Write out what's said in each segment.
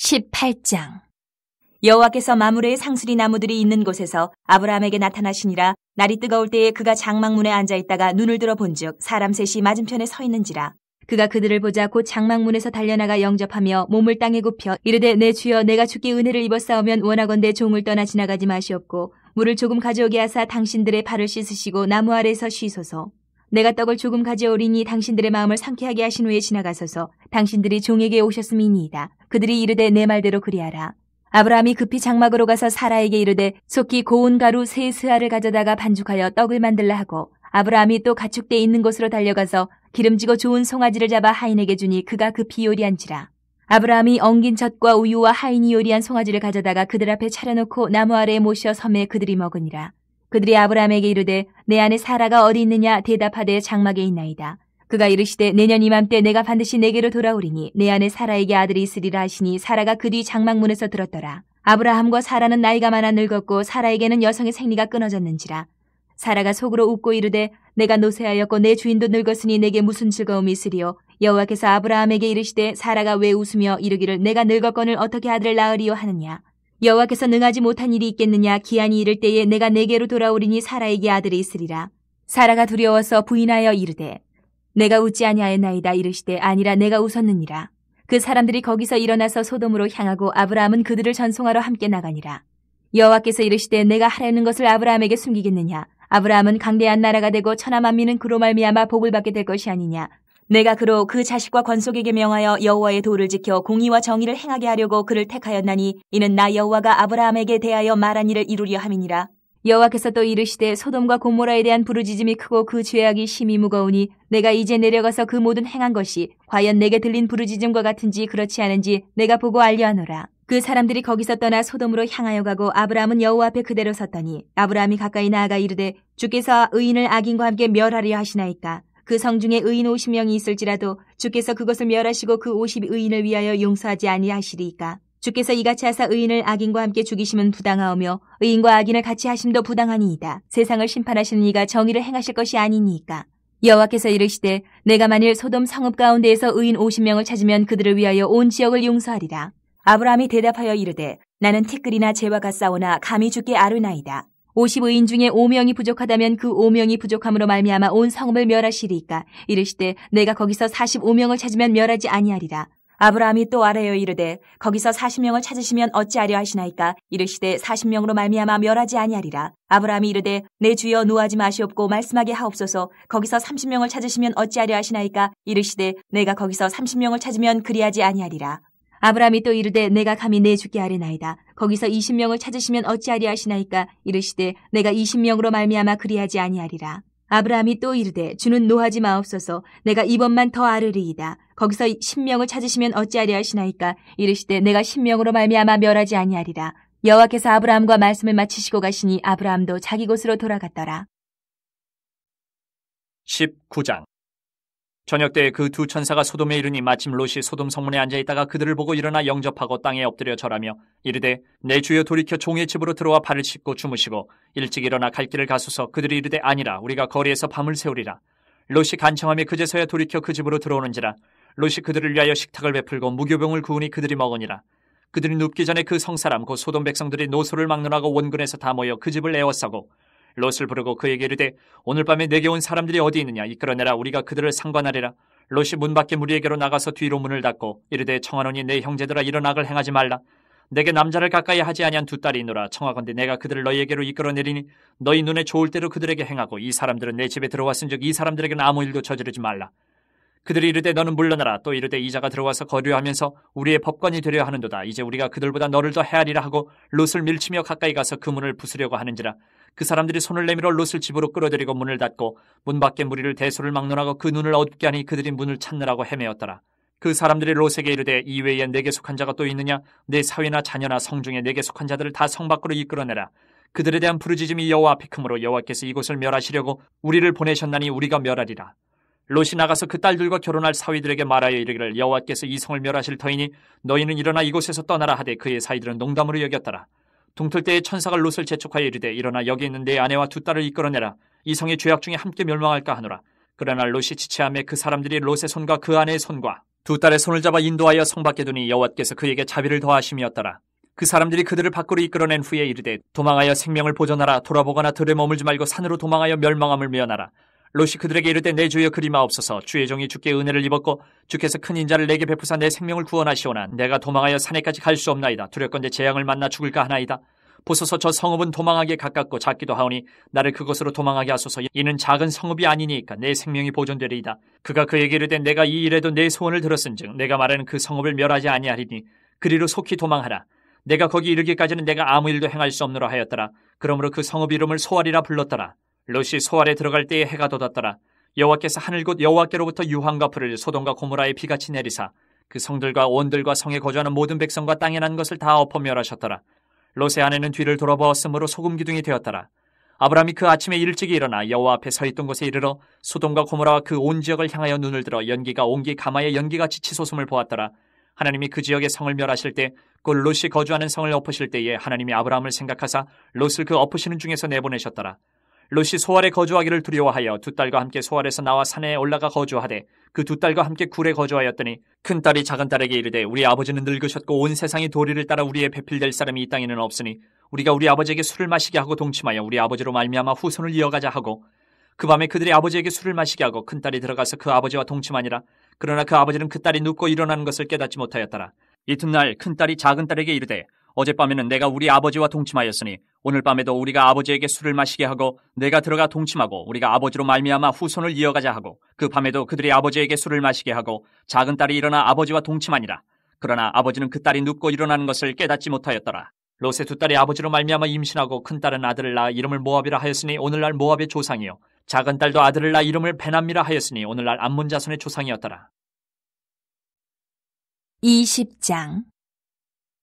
18장. 여호와께서 마므레의 상수리 나무들이 있는 곳에서 아브라함에게 나타나시니라. 날이 뜨거울 때에 그가 장막문에 앉아있다가 눈을 들어 본즉 사람 셋이 맞은편에 서 있는지라. 그가 그들을 보자 곧 장막문에서 달려나가 영접하며 몸을 땅에 굽혀 이르되 내 주여, 내가 주께 은혜를 입었사오면 원하건대 종을 떠나 지나가지 마시옵고 물을 조금 가져오게 하사 당신들의 발을 씻으시고 나무 아래에서 쉬소서. 내가 떡을 조금 가져오리니 당신들의 마음을 상쾌하게 하신 후에 지나가소서. 당신들이 종에게 오셨음이니이다. 그들이 이르되 내 말대로 그리하라. 아브라함이 급히 장막으로 가서 사라에게 이르되 속히 고운 가루 세 스아를 가져다가 반죽하여 떡을 만들라 하고, 아브라함이 또 가축대 있는 곳으로 달려가서 기름지고 좋은 송아지를 잡아 하인에게 주니 그가 급히 요리한지라. 아브라함이 엉긴 젖과 우유와 하인이 요리한 송아지를 가져다가 그들 앞에 차려놓고 나무 아래에 모셔 섬에 그들이 먹으니라. 그들이 아브라함에게 이르되 내 아내 사라가 어디 있느냐 대답하되 장막에 있나이다. 그가 이르시되 내년 이맘때 내가 반드시 내게로 돌아오리니 내 아내 사라에게 아들이 있으리라 하시니 사라가 그 뒤 장막문에서 들었더라. 아브라함과 사라는 나이가 많아 늙었고 사라에게는 여성의 생리가 끊어졌는지라. 사라가 속으로 웃고 이르되 내가 노쇠하였고 내 주인도 늙었으니 내게 무슨 즐거움이 있으리요. 여호와께서 아브라함에게 이르시되 사라가 왜 웃으며 이르기를 내가 늙었거늘 어떻게 아들을 낳으리요 하느냐. 여호와께서 능하지 못한 일이 있겠느냐. 기한이 이를 때에 내가 내게로 돌아오리니 사라에게 아들이 있으리라. 사라가 두려워서 부인하여 이르되 내가 웃지 아니하였나이다. 이르시되 아니라 내가 웃었느니라. 그 사람들이 거기서 일어나서 소돔으로 향하고 아브라함은 그들을 전송하러 함께 나가니라. 여호와께서 이르시되 내가 하려는 것을 아브라함에게 숨기겠느냐. 아브라함은 강대한 나라가 되고 천하 만민은 그로 말미암아 복을 받게 될 것이 아니냐. 내가 그로 그 자식과 권속에게 명하여 여호와의 도를 지켜 공의와 정의를 행하게 하려고 그를 택하였나니 이는 나 여호와가 아브라함에게 대하여 말한 일을 이루려 함이니라. 여호와께서 또 이르시되 소돔과 고모라에 대한 부르짖음이 크고 그 죄악이 심히 무거우니 내가 이제 내려가서 그 모든 행한 것이 과연 내게 들린 부르짖음과 같은지 그렇지 않은지 내가 보고 알려하노라. 그 사람들이 거기서 떠나 소돔으로 향하여 가고 아브라함은 여호와 앞에 그대로 섰더니 아브라함이 가까이 나아가 이르되 주께서 의인을 악인과 함께 멸하려 하시나이까. 그 성 중에 의인 50명이 있을지라도 주께서 그것을 멸하시고 그 50의인을 위하여 용서하지 아니하시리이까. 주께서 이같이 하사 의인을 악인과 함께 죽이심은 부당하오며 의인과 악인을 같이 하심도 부당하니이다. 세상을 심판하시는 이가 정의를 행하실 것이 아니니이까. 여호와께서 이르시되 내가 만일 소돔 성읍 가운데에서 의인 50명을 찾으면 그들을 위하여 온 지역을 용서하리라. 아브라함이 대답하여 이르되 나는 티끌이나 재와 같사오나 감히 주께 아뢰나이다. 50의인 중에 5명이 부족하다면 그 5명이 부족함으로 말미암아 온 성읍을 멸하시리이까. 이르시되 내가 거기서 45명을 찾으면 멸하지 아니하리라. 아브라함이 또 아뢰어 이르되 거기서 40명을 찾으시면 어찌하려 하시나이까. 이르시되 40명으로 말미암아 멸하지 아니하리라. 아브라함이 이르되 내 주여 노하지 마시옵고 말씀하게 하옵소서. 거기서 30명을 찾으시면 어찌하려 하시나이까. 이르시되 내가 거기서 30명을 찾으면 그리하지 아니하리라. 아브라함이 또 이르되 내가 감히 내 주께 아뢰나이다. 거기서 20명을 찾으시면 어찌하리 하시나이까. 이르시되 내가 20명으로 말미암아 그리하지 아니하리라. 아브라함이 또 이르되 주는 노하지 마옵소서. 내가 이번만 더 아뢰리이다. 거기서 10명을 찾으시면 어찌하리 하시나이까. 이르시되 내가 10명으로 말미암아 멸하지 아니하리라. 여호와께서 아브라함과 말씀을 마치시고 가시니 아브라함도 자기 곳으로 돌아갔더라. 19장. 저녁 때에 그 두 천사가 소돔에 이르니 마침 롯이 소돔 성문에 앉아있다가 그들을 보고 일어나 영접하고 땅에 엎드려 절하며 이르되 내 주여 돌이켜 종의 집으로 들어와 발을 씻고 주무시고 일찍 일어나 갈 길을 가소서. 그들이 이르되 아니라 우리가 거리에서 밤을 새우리라. 롯이 간청하며 그제서야 돌이켜 그 집으로 들어오는지라. 롯이 그들을 위하여 식탁을 베풀고 무교병을 구우니 그들이 먹으니라. 그들이 눕기 전에 그 성사람 곧 소돔 백성들이 노소를 막론하고 원근에서 다 모여 그 집을 에워싸고 롯을 부르고 그에게 이르되 오늘 밤에 내게 온 사람들이 어디 있느냐. 이끌어내라. 우리가 그들을 상관하리라. 롯이 문 밖에 무리에게로 나가서 뒤로 문을 닫고 이르되 청하노니 내 형제들아 이런 악을 행하지 말라. 내게 남자를 가까이 하지 아니한 두 딸이 있노라. 청하건대 내가 그들을 너희에게로 이끌어내리니 너희 눈에 좋을 대로 그들에게 행하고 이 사람들은 내 집에 들어왔은즉 이 사람들에게는 아무 일도 저지르지 말라. 그들이 이르되 너는 물러나라. 또 이르되 이자가 들어와서 거류하면서 우리의 법관이 되려 하는도다. 이제 우리가 그들보다 너를 더 헤아리라 하고 롯을 밀치며 가까이 가서 그 문을 부수려고 하는지라. 그 사람들이 손을 내밀어 롯을 집으로 끌어들이고 문을 닫고 문 밖에 무리를 대소를 막론하고 그 눈을 어둡게 하니 그들이 문을 찾느라고 헤매었더라. 그 사람들이 롯에게 이르되 이외에 내게 속한 자가 또 있느냐. 내 사위나 자녀나 성중에 내게 속한 자들을 다 성 밖으로 이끌어내라. 그들에 대한 부르짖음이 여호와 앞에 크므로 여호와께서 이곳을 멸하시려고 우리를 보내셨나니 우리가 멸하리라. 롯이 나가서 그 딸들과 결혼할 사위들에게 말하여 이르기를 여호와께서 이 성을 멸하실 터이니 너희는 일어나 이곳에서 떠나라 하되 그의 사위들은 농담으로 여겼더라. 동틀 때에 천사가 롯을 재촉하여 이르되 일어나 여기 있는 내 아내와 두 딸을 이끌어내라. 이 성의 죄악 중에 함께 멸망할까 하노라. 그러나 롯이 지체하며 그 사람들이 롯의 손과 그 아내의 손과 두 딸의 손을 잡아 인도하여 성 밖에 두니 여호와께서 그에게 자비를 더하심이었더라. 그 사람들이 그들을 밖으로 이끌어낸 후에 이르되 도망하여 생명을 보존하라. 돌아보거나 들에 머물지 말고 산으로 도망하여 멸망함을 면하라. 롯이 그들에게 이르되 내 주여 그리마옵소서. 주의 종이 주께 은혜를 입었고 주께서 큰 인자를 내게 베푸사 내 생명을 구원하시오나 내가 도망하여 산에까지 갈 수 없나이다. 두렵건대 재앙을 만나 죽을까 하나이다. 보소서 저 성읍은 도망하기에 가깝고 작기도 하오니 나를 그곳으로 도망하게 하소서. 이는 작은 성읍이 아니니까 내 생명이 보존되리이다. 그가 그에게 이르되 내가 이 일에도 내 소원을 들었은즉 내가 말하는 그 성읍을 멸하지 아니하리니 그리로 속히 도망하라. 내가 거기 이르기까지는 내가 아무 일도 행할 수 없노라 하였더라. 그러므로 그 성읍 이름을 소알이라 불렀더라. 롯이 소알에 들어갈 때에 해가 돋았더라. 여호와께서 하늘 곧 여호와께로부터 유황과 불을 소돔과 고모라에 비같이 내리사 그 성들과 온들과 성에 거주하는 모든 백성과 땅에 난 것을 다 엎어 멸하셨더라. 롯의 아내는 뒤를 돌아보았으므로 소금 기둥이 되었더라. 아브라함이 그 아침에 일찍이 일어나 여호와 앞에 서 있던 곳에 이르러 소돔과 고모라와 그 온 지역을 향하여 눈을 들어 연기가 옹기 가마에 연기같이 치솟음을 보았더라. 하나님이 그 지역의 성을 멸하실 때 곧 롯이 거주하는 성을 엎으실 때에 하나님이 아브라함을 생각하사 롯을 그 엎으시는 중에서 내보내셨더라. 롯이 소알에 거주하기를 두려워하여 두 딸과 함께 소알에서 나와 산에 올라가 거주하되 그 두 딸과 함께 굴에 거주하였더니 큰 딸이 작은 딸에게 이르되 우리 아버지는 늙으셨고 온 세상의 도리를 따라 우리의 배필될 사람이 이 땅에는 없으니 우리가 우리 아버지에게 술을 마시게 하고 동침하여 우리 아버지로 말미암아 후손을 이어가자 하고 그 밤에 그들이 아버지에게 술을 마시게 하고 큰 딸이 들어가서 그 아버지와 동침하니라. 그러나 그 아버지는 그 딸이 눕고 일어나는 것을 깨닫지 못하였더라. 이튿날 큰 딸이 작은 딸에게 이르되 어젯밤에는 내가 우리 아버지와 동침하였으니 오늘 밤에도 우리가 아버지에게 술을 마시게 하고 내가 들어가 동침하고 우리가 아버지로 말미암아 후손을 이어가자 하고 그 밤에도 그들이 아버지에게 술을 마시게 하고 작은 딸이 일어나 아버지와 동침하니라. 그러나 아버지는 그 딸이 눕고 일어나는 것을 깨닫지 못하였더라. 롯의 두 딸이 아버지로 말미암아 임신하고 큰 딸은 아들을 낳아 이름을 모압이라 하였으니 오늘날 모압의 조상이요 작은 딸도 아들을 낳아 이름을 베남이라 하였으니 오늘날 암몬 자손의 조상이었더라. 20장.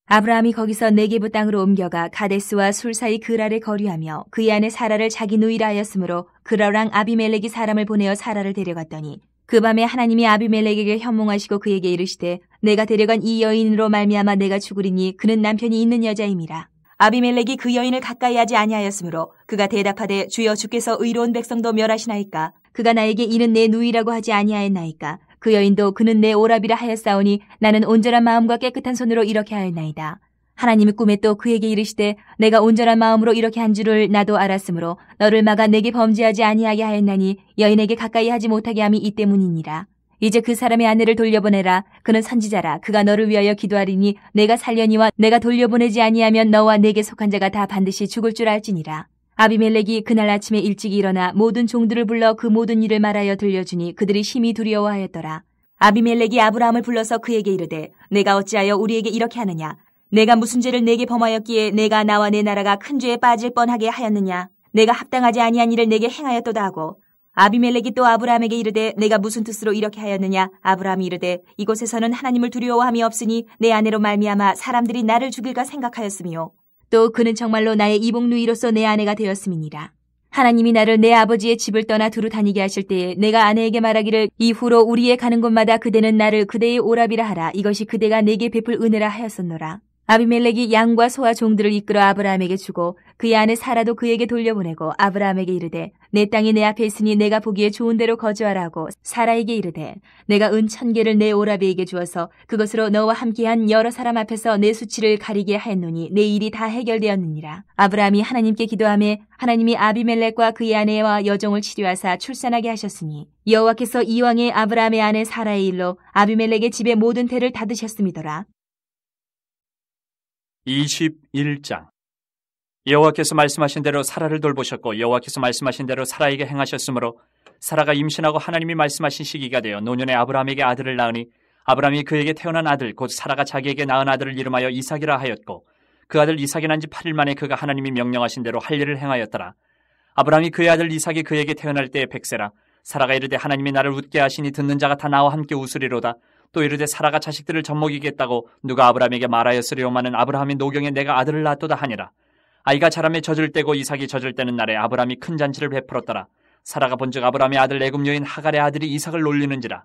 아브라함이 거기서 네게부 땅으로 옮겨가 가데스와 술 사이 그랄에 거류하며 그의 아내 사라를 자기 누이라 하였으므로 그랄 아비멜렉이 사람을 보내어 사라를 데려갔더니 그 밤에 하나님이 아비멜렉에게 현몽하시고 그에게 이르시되 내가 데려간 이 여인으로 말미암아 내가 죽으리니 그는 남편이 있는 여자임이라. 아비멜렉이 그 여인을 가까이 하지 아니하였으므로 그가 대답하되 주여 주께서 의로운 백성도 멸하시나이까. 그가 나에게 이는 내 누이라고 하지 아니하였나이까. 그 여인도 그는 내 오라비라 하였사오니 나는 온전한 마음과 깨끗한 손으로 이렇게 하였나이다. 하나님이 꿈에 또 그에게 이르시되 내가 온전한 마음으로 이렇게 한 줄을 나도 알았으므로 너를 막아 내게 범죄하지 아니하게 하였나니 여인에게 가까이 하지 못하게 함이 이 때문이니라. 이제 그 사람의 아내를 돌려보내라. 그는 선지자라. 그가 너를 위하여 기도하리니 내가 살려니와 내가 돌려보내지 아니하면 너와 내게 속한 자가 다 반드시 죽을 줄 알지니라. 아비멜렉이 그날 아침에 일찍 일어나 모든 종들을 불러 그 모든 일을 말하여 들려주니 그들이 심히 두려워하였더라. 아비멜렉이 아브라함을 불러서 그에게 이르되 내가 어찌하여 우리에게 이렇게 하느냐. 내가 무슨 죄를 내게 범하였기에 내가 나와 내 나라가 큰 죄에 빠질 뻔하게 하였느냐. 내가 합당하지 아니한 일을 내게 행하였도다 하고 아비멜렉이 또 아브라함에게 이르되 내가 무슨 뜻으로 이렇게 하였느냐. 아브라함이 이르되 이곳에서는 하나님을 두려워함이 없으니 내 아내로 말미암아 사람들이 나를 죽일까 생각하였으며 또 그는 정말로 나의 이복 누이로서 내 아내가 되었음이니라. 하나님이 나를 내 아버지의 집을 떠나 두루 다니게 하실 때에 내가 아내에게 말하기를 이후로 우리의 가는 곳마다 그대는 나를 그대의 오라비라 하라. 이것이 그대가 내게 베풀 은혜라 하였었노라. 아비멜렉이 양과 소와 종들을 이끌어 아브라함에게 주고 그의 아내 사라도 그에게 돌려보내고 아브라함에게 이르되 내 땅이 내 앞에 있으니 내가 보기에 좋은 데로 거주하라고 사라에게 이르되 내가 은 1000개를 내 오라비에게 주어서 그것으로 너와 함께한 여러 사람 앞에서 내 수치를 가리게 하였노니 내 일이 다 해결되었느니라. 아브라함이 하나님께 기도하매 하나님이 아비멜렉과 그의 아내와 여종을 치료하사 출산하게 하셨으니 여호와께서 이왕에 아브라함의 아내 사라의 일로 아비멜렉의 집의 모든 태를 닫으셨음이더라. 21장. 여호와께서 말씀하신 대로 사라를 돌보셨고 여호와께서 말씀하신 대로 사라에게 행하셨으므로 사라가 임신하고 하나님이 말씀하신 시기가 되어 노년에 아브라함에게 아들을 낳으니 아브라함이 그에게 태어난 아들 곧 사라가 자기에게 낳은 아들을 이름하여 이삭이라 하였고 그 아들 이삭이 난 지 8일 만에 그가 하나님이 명령하신 대로 할 일을 행하였더라. 아브라함이 그의 아들 이삭이 그에게 태어날 때에 100세라. 사라가 이르되 하나님이 나를 웃게 하시니 듣는 자가 다 나와 함께 웃으리로다. 또 이르되 사라가 자식들을 젖먹이겠다고 누가 아브라함에게 말하였으리오마는 아브라함이 노경에 내가 아들을 낳았도다 하니라. 아이가 자라매 젖을 때고 이삭이 젖을 때는 날에 아브라함이 큰 잔치를 베풀었더라. 사라가 본즉 아브라함의 아들 애굽 여인 하갈의 아들이 이삭을 놀리는지라.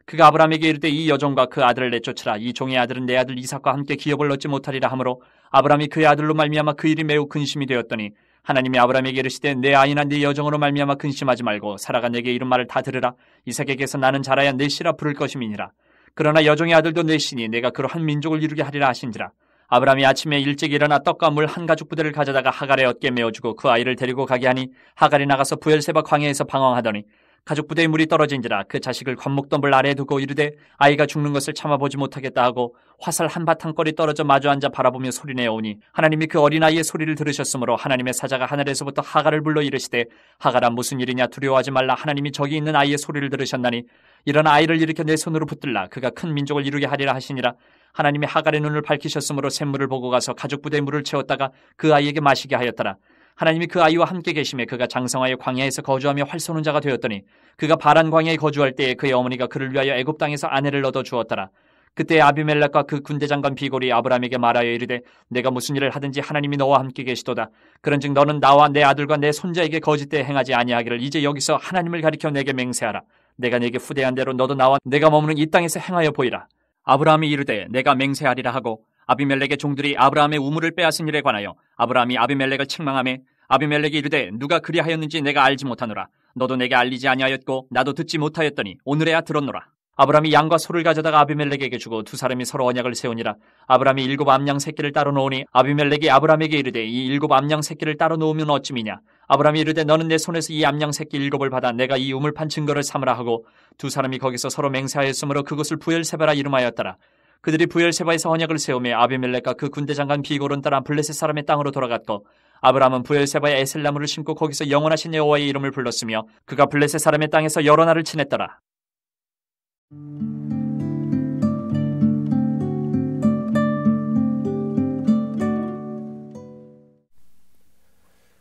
그가 아브라함에게 이르되 이 여종과 그 아들을 내쫓으라. 이 종의 아들은 내 아들 이삭과 함께 기업을 얻지 못하리라 하므로 아브라함이 그의 아들로 말미암아 그 일이 매우 근심이 되었더니 하나님이 아브라함에게 이르시되 내 아이나 네 여종으로 말미암아 근심하지 말고 사라가 내게 이른 말을 다 들으라. 이삭에게서 나는 자라야 내 씨라 부를 것임이니라. 그러나 여종의 아들도 내시니 내가 그러한 민족을 이루게 하리라 하신지라. 아브라함이 아침에 일찍 일어나 떡과 물 한 가죽 부대를 가져다가 하갈의 어깨에 메어주고 그 아이를 데리고 가게 하니 하갈이 나가서 부엘세바 광야에서 방황하더니 가죽 부대에 물이 떨어진지라 그 자식을 관목덤불 아래에 두고 이르되 아이가 죽는 것을 참아보지 못하겠다 하고 화살 한 바탕거리 떨어져 마주 앉아 바라보며 소리내어 오니 하나님이 그 어린아이의 소리를 들으셨으므로 하나님의 사자가 하늘에서부터 하갈을 불러 이르시되 하갈아 무슨 일이냐 두려워하지 말라 하나님이 저기 있는 아이의 소리를 들으셨나니 일어나 아이를 일으켜 내 손으로 붙들라 그가 큰 민족을 이루게 하리라 하시니라. 하나님이 하갈의 눈을 밝히셨으므로 샘물을 보고 가서 가죽 부대에 물을 채웠다가 그 아이에게 마시게 하였더라. 하나님이 그 아이와 함께 계심에 그가 장성하여 광야에서 거주하며 활 쏘는 자가 되었더니 그가 바란 광야에 거주할 때에 그의 어머니가 그를 위하여 애굽 땅에서 아내를 얻어 주었더라. 그때 아비멜렉과 그 군대장관 비골이 아브라함에게 말하여 이르되 내가 무슨 일을 하든지 하나님이 너와 함께 계시도다. 그런즉 너는 나와 내 아들과 내 손자에게 거짓되이 행하지 아니하기를 이제 여기서 하나님을 가리켜 내게 맹세하라. 내가 내게 후대한 대로 너도 나와 내가 머무는 이 땅에서 행하여 보이라. 아브라함이 이르되 내가 맹세하리라 하고 아비멜렉의 종들이 아브라함의 우물을 빼앗은 일에 관하여 아브라함이 아비멜렉을 책망하매 아비멜렉이 이르되 누가 그리하였는지 내가 알지 못하노라. 너도 내게 알리지 아니하였고 나도 듣지 못하였더니 오늘에야 들었노라. 아브라함이 양과 소를 가져다가 아비멜렉에게 주고 두 사람이 서로 언약을 세우니라. 아브라함이 7 암양 새끼를 따로 놓으니 아비멜렉이 아브라함에게 이르되 이 7 암양 새끼를 따로 놓으면 어찌미냐. 아브라함이 이르되 너는 내 손에서 이 암양 새끼 7을 받아 내가 이 우물판 증거를 삼으라 하고 두 사람이 거기서 서로 맹세하였으므로 그곳을 부엘세바라 이름하였더라. 그들이 부엘세바에서 언약을 세우며 아비멜렉과 그 군대장관 비골은 따라 블레셋 사람의 땅으로 돌아갔고 아브라함은 부엘세바에 에셀나무를 심고 거기서 영원하신 여호와의 이름을 불렀으며 그가 블레셋 사람의 땅에서 여러 날을 지냈더라.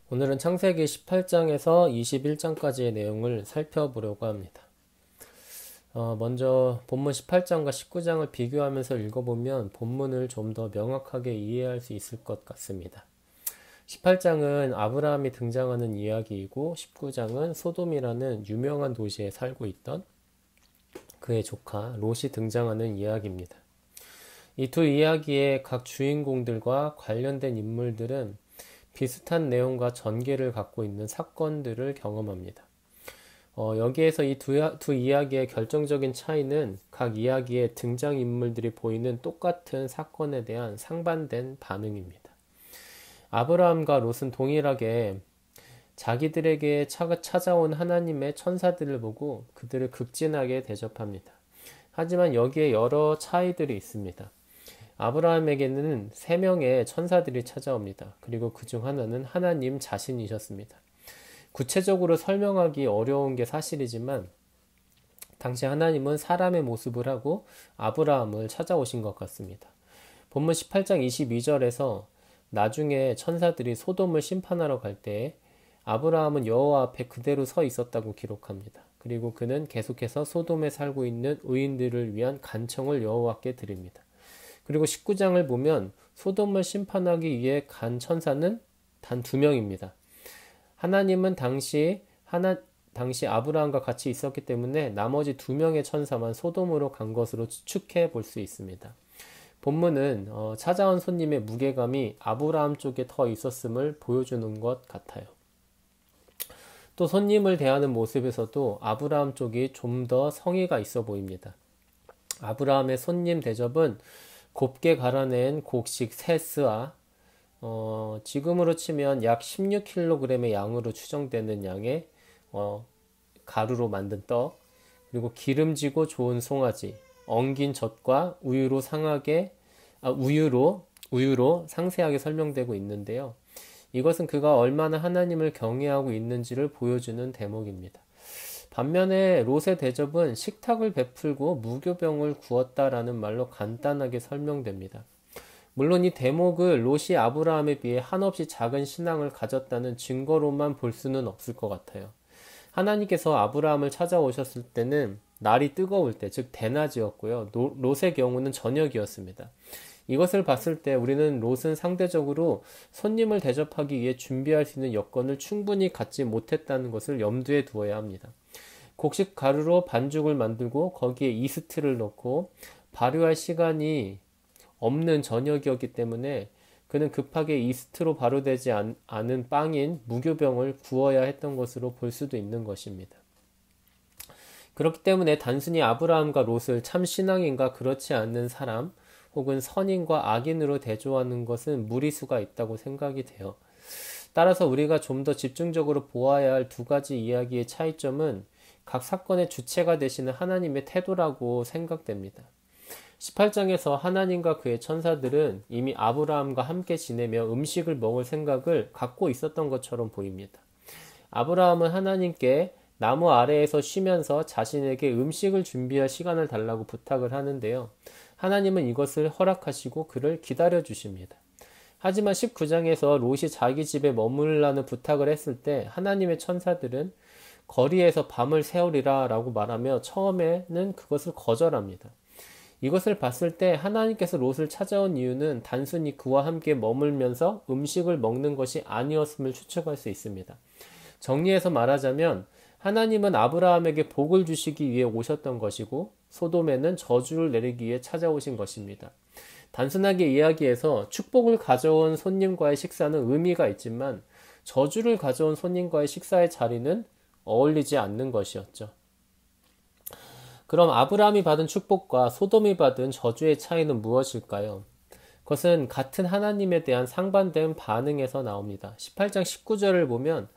오늘은 창세기 18장에서 21장까지의 내용을 살펴보려고 합니다. 먼저 본문 18장과 19장을 비교하면서 읽어보면 본문을 좀 더 명확하게 이해할 수 있을 것 같습니다. 18장은 아브라함이 등장하는 이야기이고 19장은 소돔이라는 유명한 도시에 살고 있던 그의 조카 롯이 등장하는 이야기입니다. 이 두 이야기의 각 주인공들과 관련된 인물들은 비슷한 내용과 전개를 갖고 있는 사건들을 경험합니다. 여기에서 이 두 이야기의 결정적인 차이는 각 이야기의 등장인물들이 보이는 똑같은 사건에 대한 상반된 반응입니다. 아브라함과 롯은 동일하게 자기들에게 찾아온 하나님의 천사들을 보고 그들을 극진하게 대접합니다. 하지만 여기에 여러 차이들이 있습니다. 아브라함에게는 3명의 천사들이 찾아옵니다. 그리고 그중 하나는 하나님 자신이셨습니다. 구체적으로 설명하기 어려운 게 사실이지만 당시 하나님은 사람의 모습을 하고 아브라함을 찾아오신 것 같습니다. 본문 18장 22절에서 나중에 천사들이 소돔을 심판하러 갈 때 아브라함은 여호와 앞에 그대로 서 있었다고 기록합니다. 그리고 그는 계속해서 소돔에 살고 있는 의인들을 위한 간청을 여호와께 드립니다. 그리고 19장을 보면 소돔을 심판하기 위해 간 천사는 단 2명입니다. 하나님은 당시 아브라함과 같이 있었기 때문에 나머지 2명의 천사만 소돔으로 간 것으로 추측해 볼 수 있습니다. 본문은 찾아온 손님의 무게감이 아브라함 쪽에 더 있었음을 보여주는 것 같아요. 또 손님을 대하는 모습에서도 아브라함 쪽이 좀 더 성의가 있어 보입니다. 아브라함의 손님 대접은 곱게 갈아낸 곡식 3스와 지금으로 치면 약 16kg의 양으로 추정되는 양의 가루로 만든 떡, 그리고 기름지고 좋은 송아지, 엉긴 젖과 우유로 상세하게 설명되고 있는데요. 이것은 그가 얼마나 하나님을 경외하고 있는지를 보여주는 대목입니다. 반면에 롯의 대접은 식탁을 베풀고 무교병을 구웠다라는 말로 간단하게 설명됩니다. 물론 이 대목을 롯이 아브라함에 비해 한없이 작은 신앙을 가졌다는 증거로만 볼 수는 없을 것 같아요. 하나님께서 아브라함을 찾아오셨을 때는 날이 뜨거울 때, 즉 대낮이었고요. 롯의 경우는 저녁이었습니다. 이것을 봤을 때 우리는 롯은 상대적으로 손님을 대접하기 위해 준비할 수 있는 여건을 충분히 갖지 못했다는 것을 염두에 두어야 합니다. 곡식 가루로 반죽을 만들고 거기에 이스트를 넣고 발효할 시간이 없는 저녁이었기 때문에 그는 급하게 이스트로 발효되지 않은 빵인 무교병을 구워야 했던 것으로 볼 수도 있는 것입니다. 그렇기 때문에 단순히 아브라함과 롯을 참 신앙인과 그렇지 않는 사람 혹은 선인과 악인으로 대조하는 것은 무리수가 있다고 생각이 돼요. 따라서 우리가 좀 더 집중적으로 보아야 할 두 가지 이야기의 차이점은 각 사건의 주체가 되시는 하나님의 태도라고 생각됩니다. 18장에서 하나님과 그의 천사들은 이미 아브라함과 함께 지내며 음식을 먹을 생각을 갖고 있었던 것처럼 보입니다. 아브라함은 하나님께 나무 아래에서 쉬면서 자신에게 음식을 준비할 시간을 달라고 부탁을 하는데요. 하나님은 이것을 허락하시고 그를 기다려 주십니다. 하지만 19장에서 롯이 자기 집에 머물라는 부탁을 했을 때 하나님의 천사들은 거리에서 밤을 새우리라 라고 말하며 처음에는 그것을 거절합니다. 이것을 봤을 때 하나님께서 롯을 찾아온 이유는 단순히 그와 함께 머물면서 음식을 먹는 것이 아니었음을 추측할 수 있습니다. 정리해서 말하자면 하나님은 아브라함에게 복을 주시기 위해 오셨던 것이고 소돔에는 저주를 내리기 위해 찾아오신 것입니다. 단순하게 이야기해서 축복을 가져온 손님과의 식사는 의미가 있지만 저주를 가져온 손님과의 식사의 자리는 어울리지 않는 것이었죠. 그럼 아브라함이 받은 축복과 소돔이 받은 저주의 차이는 무엇일까요? 그것은 같은 하나님에 대한 상반된 반응에서 나옵니다. 18장 19절을 보면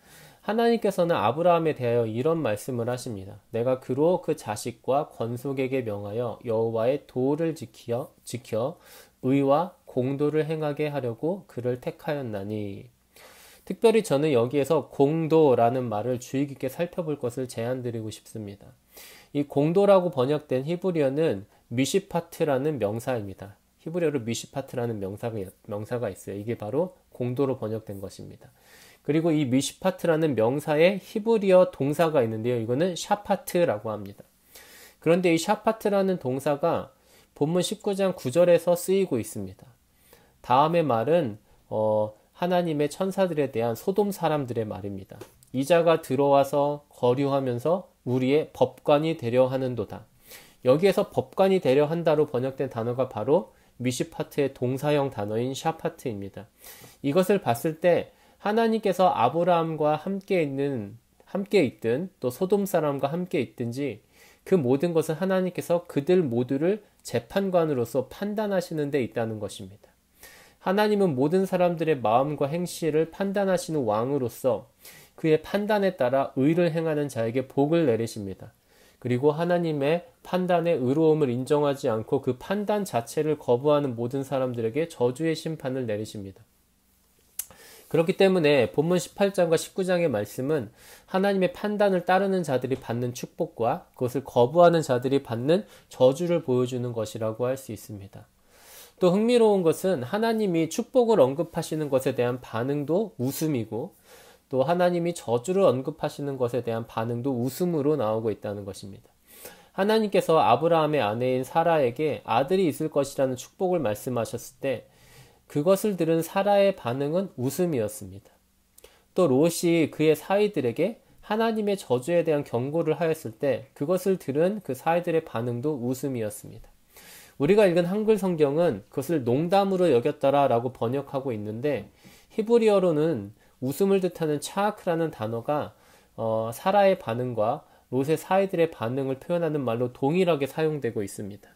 하나님께서는 아브라함에 대하여 이런 말씀을 하십니다. 내가 그로 그 자식과 권속에게 명하여 여호와의 도를 지켜 의와 공도를 행하게 하려고 그를 택하였나니. 특별히 저는 여기에서 공도라는 말을 주의 깊게 살펴볼 것을 제안드리고 싶습니다. 이 공도라고 번역된 히브리어는 미시파트라는 명사입니다. 히브리어로 미시파트라는 명사가 있어요. 이게 바로 공도로 번역된 것입니다. 그리고 이 미시파트라는 명사에 히브리어 동사가 있는데요. 이거는 샤파트라고 합니다. 그런데 이 샤파트라는 동사가 본문 19장 9절에서 쓰이고 있습니다. 다음의 말은 하나님의 천사들에 대한 소돔 사람들의 말입니다. 이자가 들어와서 거류하면서 우리의 법관이 되려 하는도다. 여기에서 법관이 되려 한다로 번역된 단어가 바로 미시파트의 동사형 단어인 샤파트입니다. 이것을 봤을 때 하나님께서 아브라함과 함께 있든 또 소돔 사람과 함께 있든지 그 모든 것은 하나님께서 그들 모두를 재판관으로서 판단하시는 데 있다는 것입니다. 하나님은 모든 사람들의 마음과 행실을 판단하시는 왕으로서 그의 판단에 따라 의를 행하는 자에게 복을 내리십니다. 그리고 하나님의 판단의 의로움을 인정하지 않고 그 판단 자체를 거부하는 모든 사람들에게 저주의 심판을 내리십니다. 그렇기 때문에 본문 18장과 19장의 말씀은 하나님의 판단을 따르는 자들이 받는 축복과 그것을 거부하는 자들이 받는 저주를 보여주는 것이라고 할 수 있습니다. 또 흥미로운 것은 하나님이 축복을 언급하시는 것에 대한 반응도 웃음이고 또 하나님이 저주를 언급하시는 것에 대한 반응도 웃음으로 나오고 있다는 것입니다. 하나님께서 아브라함의 아내인 사라에게 아들이 있을 것이라는 축복을 말씀하셨을 때 그것을 들은 사라의 반응은 웃음이었습니다. 또 롯이 그의 사위들에게 하나님의 저주에 대한 경고를 하였을 때 그것을 들은 그 사위들의 반응도 웃음이었습니다. 우리가 읽은 한글 성경은 그것을 농담으로 여겼더라라고 번역하고 있는데 히브리어로는 웃음을 뜻하는 차크라는 단어가 사라의 반응과 롯의 사위들의 반응을 표현하는 말로 동일하게 사용되고 있습니다.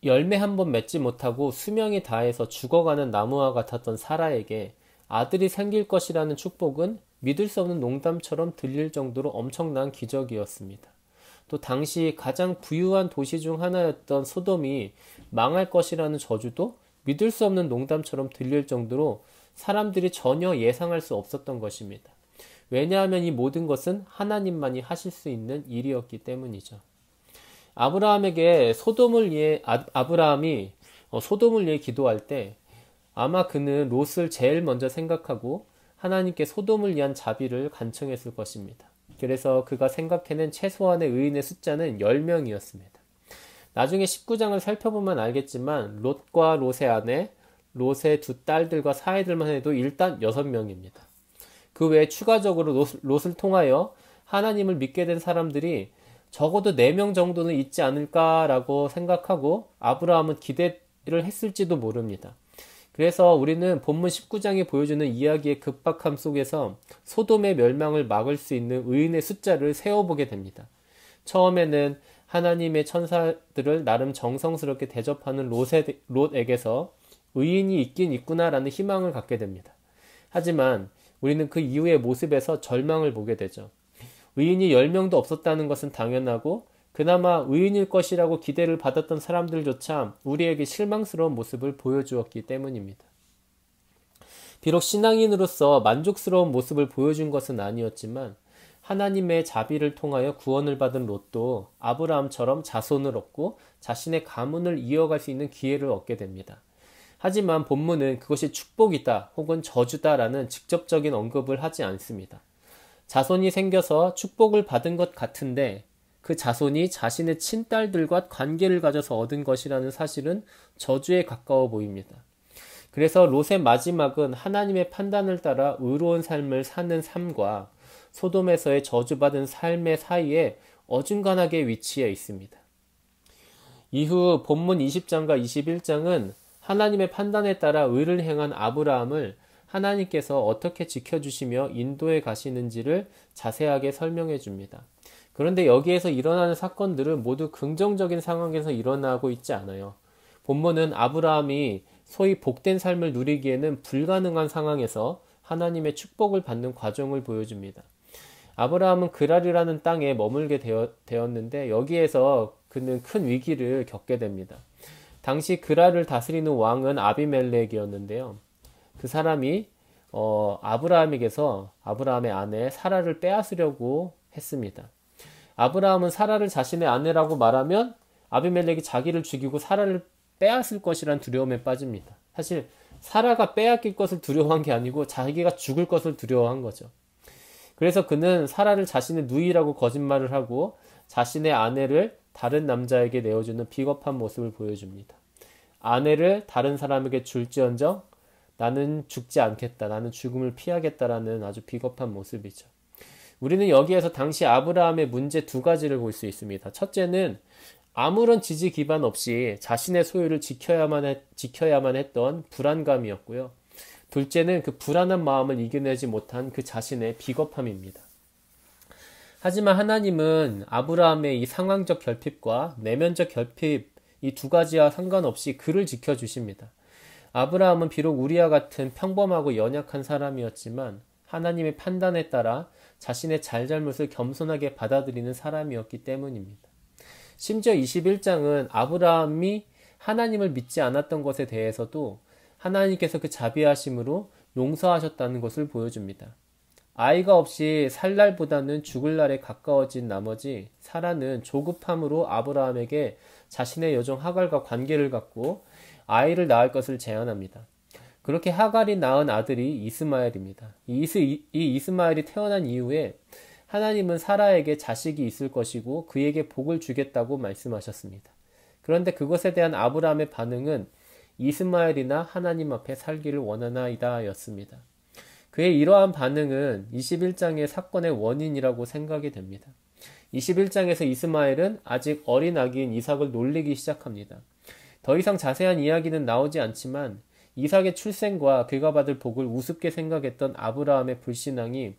열매 한 번 맺지 못하고 수명이 다해서 죽어가는 나무와 같았던 사라에게 아들이 생길 것이라는 축복은 믿을 수 없는 농담처럼 들릴 정도로 엄청난 기적이었습니다. 또 당시 가장 부유한 도시 중 하나였던 소돔이 망할 것이라는 저주도 믿을 수 없는 농담처럼 들릴 정도로 사람들이 전혀 예상할 수 없었던 것입니다. 왜냐하면 이 모든 것은 하나님만이 하실 수 있는 일이었기 때문이죠. 아브라함이 소돔을 위해 기도할 때 아마 그는 롯을 제일 먼저 생각하고 하나님께 소돔을 위한 자비를 간청했을 것입니다. 그래서 그가 생각해낸 최소한의 의인의 숫자는 10명이었습니다. 나중에 19장을 살펴보면 알겠지만 롯과 롯의 아내, 롯의 두 딸들과 사이들만 해도 일단 6명입니다. 그 외에 추가적으로 롯을 통하여 하나님을 믿게 된 사람들이 적어도 4명 정도는 있지 않을까라고 생각하고 아브라함은 기대를 했을지도 모릅니다. 그래서 우리는 본문 19장이 보여주는 이야기의 급박함 속에서 소돔의 멸망을 막을 수 있는 의인의 숫자를 세어보게 됩니다. 처음에는 하나님의 천사들을 나름 정성스럽게 대접하는 롯에게서 의인이 있긴 있구나라는 희망을 갖게 됩니다. 하지만 우리는 그 이후의 모습에서 절망을 보게 되죠. 의인이 10명도 없었다는 것은 당연하고 그나마 의인일 것이라고 기대를 받았던 사람들조차 우리에게 실망스러운 모습을 보여주었기 때문입니다. 비록 신앙인으로서 만족스러운 모습을 보여준 것은 아니었지만 하나님의 자비를 통하여 구원을 받은 롯도 아브라함처럼 자손을 얻고 자신의 가문을 이어갈 수 있는 기회를 얻게 됩니다. 하지만 본문은 그것이 축복이다 혹은 저주다라는 직접적인 언급을 하지 않습니다. 자손이 생겨서 축복을 받은 것 같은데 그 자손이 자신의 친딸들과 관계를 가져서 얻은 것이라는 사실은 저주에 가까워 보입니다. 그래서 롯의 마지막은 하나님의 판단을 따라 의로운 삶을 사는 삶과 소돔에서의 저주받은 삶의 사이에 어중간하게 위치해 있습니다. 이후 본문 20장과 21장은 하나님의 판단에 따라 의를 행한 아브라함을 하나님께서 어떻게 지켜주시며 인도해 가시는지를 자세하게 설명해 줍니다. 그런데 여기에서 일어나는 사건들은 모두 긍정적인 상황에서 일어나고 있지 않아요. 본문은 아브라함이 소위 복된 삶을 누리기에는 불가능한 상황에서 하나님의 축복을 받는 과정을 보여줍니다. 아브라함은 그랄이라는 땅에 머물게 되었는데 여기에서 그는 큰 위기를 겪게 됩니다. 당시 그랄을 다스리는 왕은 아비멜렉이었는데요. 그 사람이 아브라함에게서 아브라함의 아내 사라를 빼앗으려고 했습니다. 아브라함은 사라를 자신의 아내라고 말하면 아비멜렉이 자기를 죽이고 사라를 빼앗을 것이란 두려움에 빠집니다. 사실 사라가 빼앗길 것을 두려워한 게 아니고 자기가 죽을 것을 두려워한 거죠. 그래서 그는 사라를 자신의 누이라고 거짓말을 하고 자신의 아내를 다른 남자에게 내어주는 비겁한 모습을 보여줍니다. 아내를 다른 사람에게 줄지언정 나는 죽지 않겠다, 나는 죽음을 피하겠다라는 아주 비겁한 모습이죠. 우리는 여기에서 당시 아브라함의 문제 두 가지를 볼 수 있습니다. 첫째는 아무런 지지 기반 없이 자신의 소유를 지켜야만 했던 불안감이었고요. 둘째는 그 불안한 마음을 이겨내지 못한 그 자신의 비겁함입니다. 하지만 하나님은 아브라함의 이 상황적 결핍과 내면적 결핍 이 두 가지와 상관없이 그를 지켜주십니다. 아브라함은 비록 우리와 같은 평범하고 연약한 사람이었지만 하나님의 판단에 따라 자신의 잘잘못을 겸손하게 받아들이는 사람이었기 때문입니다. 심지어 21장은 아브라함이 하나님을 믿지 않았던 것에 대해서도 하나님께서 그 자비하심으로 용서하셨다는 것을 보여줍니다. 아이가 없이 살 날보다는 죽을 날에 가까워진 나머지 사라는 조급함으로 아브라함에게 자신의 여종 하갈과 관계를 갖고 아이를 낳을 것을 제안합니다. 그렇게 하갈이 낳은 아들이 이스마엘입니다. 이 이스마엘이 태어난 이후에 하나님은 사라에게 자식이 있을 것이고 그에게 복을 주겠다고 말씀하셨습니다. 그런데 그것에 대한 아브라함의 반응은 이스마엘이나 하나님 앞에 살기를 원하나이다 였습니다. 그의 이러한 반응은 21장의 사건의 원인이라고 생각이 됩니다. 21장에서 이스마엘은 아직 어린 아기인 이삭을 놀리기 시작합니다. 더 이상 자세한 이야기는 나오지 않지만 이삭의 출생과 그가 받을 복을 우습게 생각했던 아브라함의 불신앙이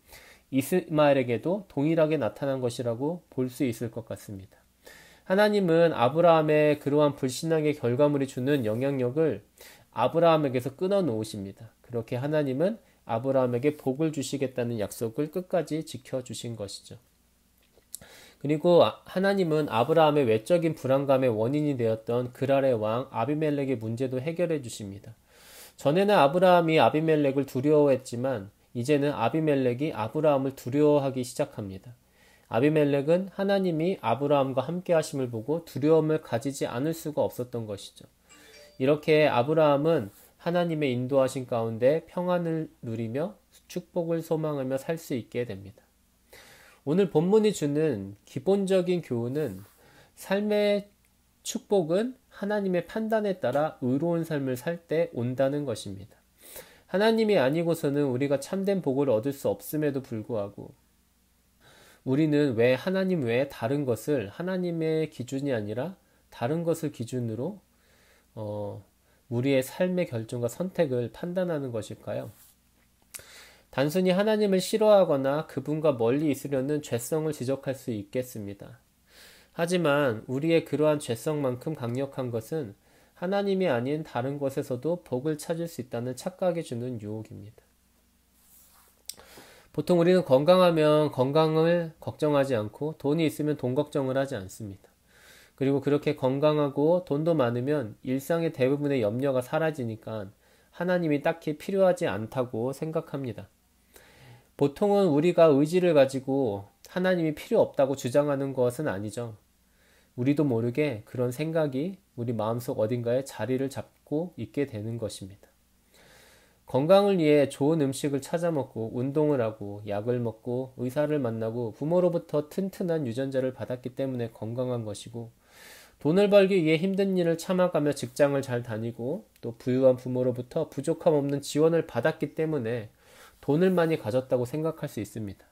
이스마엘에게도 동일하게 나타난 것이라고 볼 수 있을 것 같습니다. 하나님은 아브라함의 그러한 불신앙의 결과물이 주는 영향력을 아브라함에게서 끊어놓으십니다. 그렇게 하나님은 아브라함에게 복을 주시겠다는 약속을 끝까지 지켜주신 것이죠. 그리고 하나님은 아브라함의 외적인 불안감의 원인이 되었던 그랄의 왕 아비멜렉의 문제도 해결해 주십니다. 전에는 아브라함이 아비멜렉을 두려워했지만 이제는 아비멜렉이 아브라함을 두려워하기 시작합니다. 아비멜렉은 하나님이 아브라함과 함께 하심을 보고 두려움을 가지지 않을 수가 없었던 것이죠. 이렇게 아브라함은 하나님의 인도하신 가운데 평안을 누리며 축복을 소망하며 살 수 있게 됩니다. 오늘 본문이 주는 기본적인 교훈은 삶의 축복은 하나님의 판단에 따라 의로운 삶을 살 때 온다는 것입니다. 하나님이 아니고서는 우리가 참된 복을 얻을 수 없음에도 불구하고 우리는 왜 하나님 외에 다른 것을 하나님의 기준이 아니라 다른 것을 기준으로 우리의 삶의 결정과 선택을 판단하는 것일까요? 단순히 하나님을 싫어하거나 그분과 멀리 있으려는 죄성을 지적할 수 있겠습니다. 하지만 우리의 그러한 죄성만큼 강력한 것은 하나님이 아닌 다른 것에서도 복을 찾을 수 있다는 착각이 주는 유혹입니다. 보통 우리는 건강하면 건강을 걱정하지 않고 돈이 있으면 돈 걱정을 하지 않습니다. 그리고 그렇게 건강하고 돈도 많으면 일상의 대부분의 염려가 사라지니까 하나님이 딱히 필요하지 않다고 생각합니다. 보통은 우리가 의지를 가지고 하나님이 필요 없다고 주장하는 것은 아니죠. 우리도 모르게 그런 생각이 우리 마음속 어딘가에 자리를 잡고 있게 되는 것입니다. 건강을 위해 좋은 음식을 찾아 먹고 운동을 하고 약을 먹고 의사를 만나고 부모로부터 튼튼한 유전자를 받았기 때문에 건강한 것이고, 돈을 벌기 위해 힘든 일을 참아가며 직장을 잘 다니고 또 부유한 부모로부터 부족함 없는 지원을 받았기 때문에 돈을 많이 가졌다고 생각할 수 있습니다.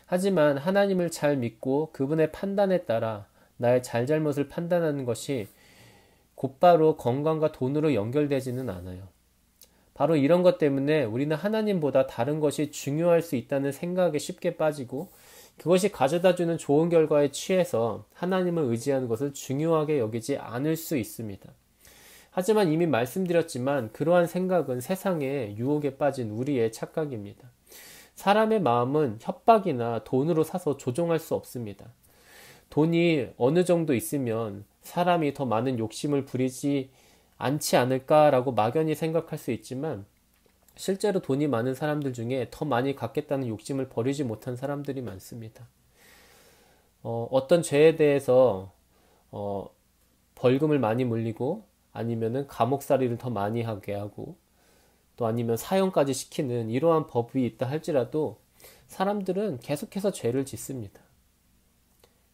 하지만 하나님을 잘 믿고 그분의 판단에 따라 나의 잘잘못을 판단하는 것이 곧바로 건강과 돈으로 연결되지는 않아요. 바로 이런 것 때문에 우리는 하나님보다 다른 것이 중요할 수 있다는 생각에 쉽게 빠지고, 그것이 가져다주는 좋은 결과에 취해서 하나님을 의지하는 것을 중요하게 여기지 않을 수 있습니다. 하지만 이미 말씀드렸지만 그러한 생각은 세상의 유혹에 빠진 우리의 착각입니다. 사람의 마음은 협박이나 돈으로 사서 조종할 수 없습니다. 돈이 어느 정도 있으면 사람이 더 많은 욕심을 부리지 않지 않을까라고 막연히 생각할 수 있지만, 실제로 돈이 많은 사람들 중에 더 많이 갖겠다는 욕심을 버리지 못한 사람들이 많습니다. 어떤 죄에 대해서 벌금을 많이 물리고 아니면은 감옥살이를 더 많이 하게 하고 또 아니면 사형까지 시키는 이러한 법이 있다 할지라도 사람들은 계속해서 죄를 짓습니다.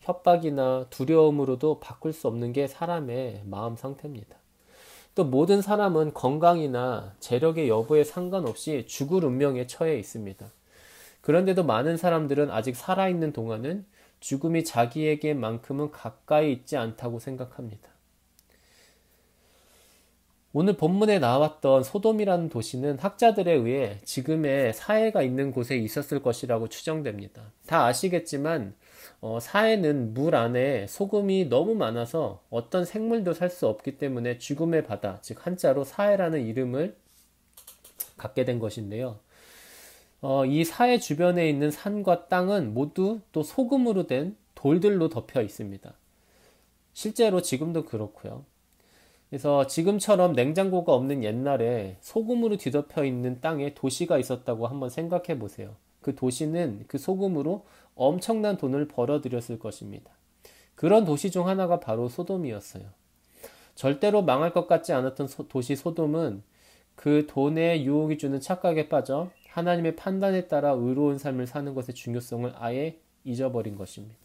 협박이나 두려움으로도 바꿀 수 없는 게 사람의 마음 상태입니다. 또 모든 사람은 건강이나 재력의 여부에 상관없이 죽을 운명에 처해 있습니다. 그런데도 많은 사람들은 아직 살아있는 동안은 죽음이 자기에게만큼은 가까이 있지 않다고 생각합니다. 오늘 본문에 나왔던 소돔이라는 도시는 학자들에 의해 지금의 사해가 있는 곳에 있었을 것이라고 추정됩니다. 다 아시겠지만 사해는 물 안에 소금이 너무 많아서 어떤 생물도 살 수 없기 때문에 죽음의 바다, 즉 한자로 사해라는 이름을 갖게 된 것인데요. 이 사해 주변에 있는 산과 땅은 모두 또 소금으로 된 돌들로 덮여 있습니다. 실제로 지금도 그렇고요. 그래서 지금처럼 냉장고가 없는 옛날에 소금으로 뒤덮여 있는 땅에 도시가 있었다고 한번 생각해 보세요. 그 도시는 그 소금으로 엄청난 돈을 벌어들였을 것입니다. 그런 도시 중 하나가 바로 소돔이었어요. 절대로 망할 것 같지 않았던 도시 소돔은 그 돈의 유혹이 주는 착각에 빠져 하나님의 판단에 따라 의로운 삶을 사는 것의 중요성을 아예 잊어버린 것입니다.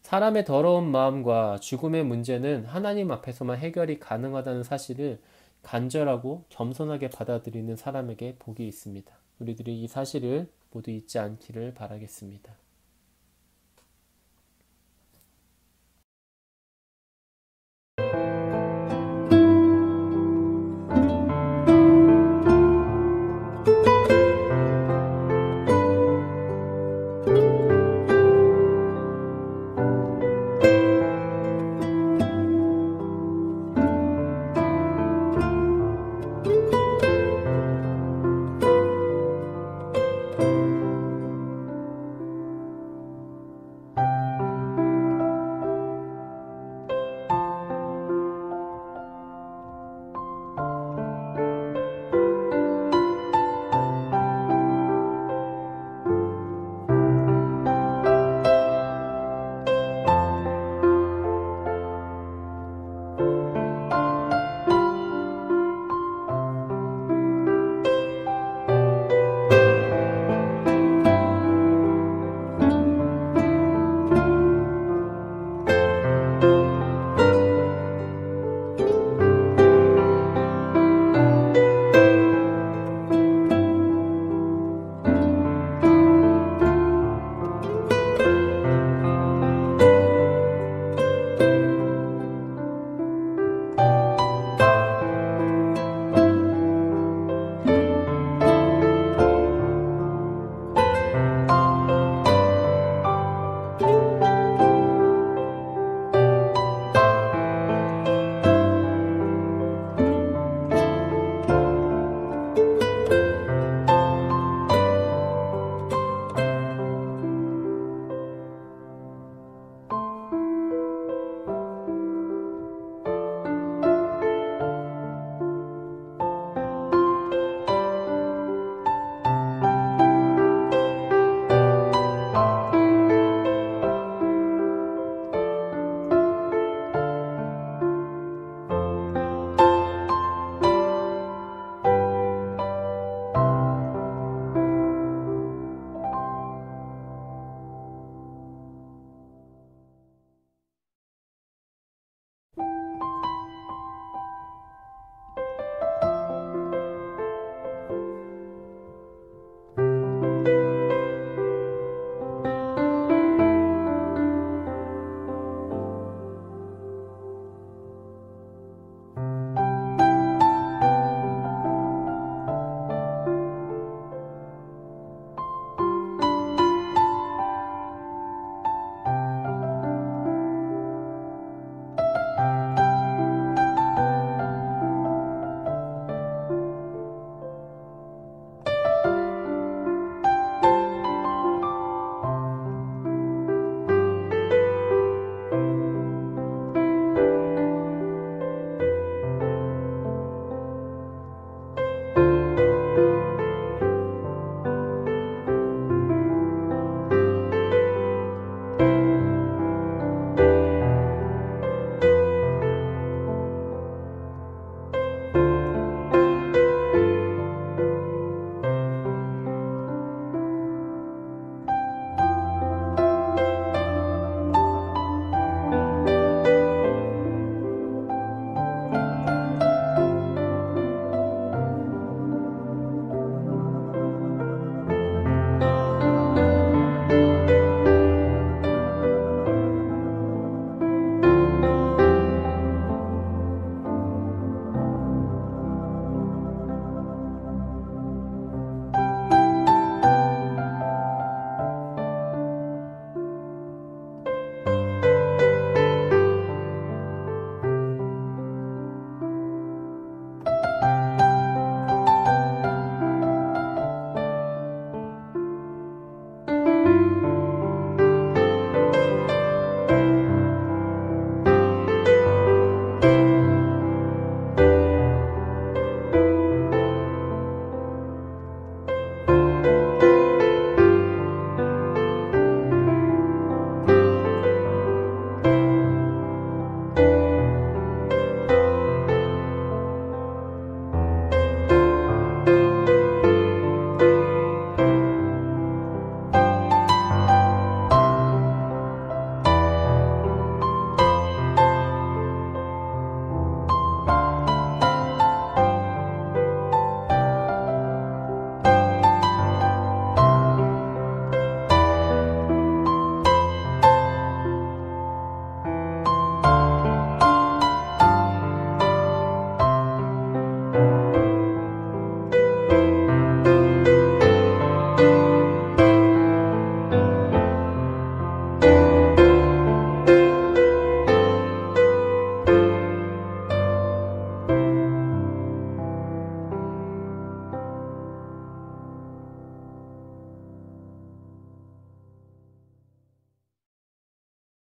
사람의 더러운 마음과 죽음의 문제는 하나님 앞에서만 해결이 가능하다는 사실을 간절하고 겸손하게 받아들이는 사람에게 복이 있습니다. 우리들이 이 사실을 모두 잊지 않기를 바라겠습니다.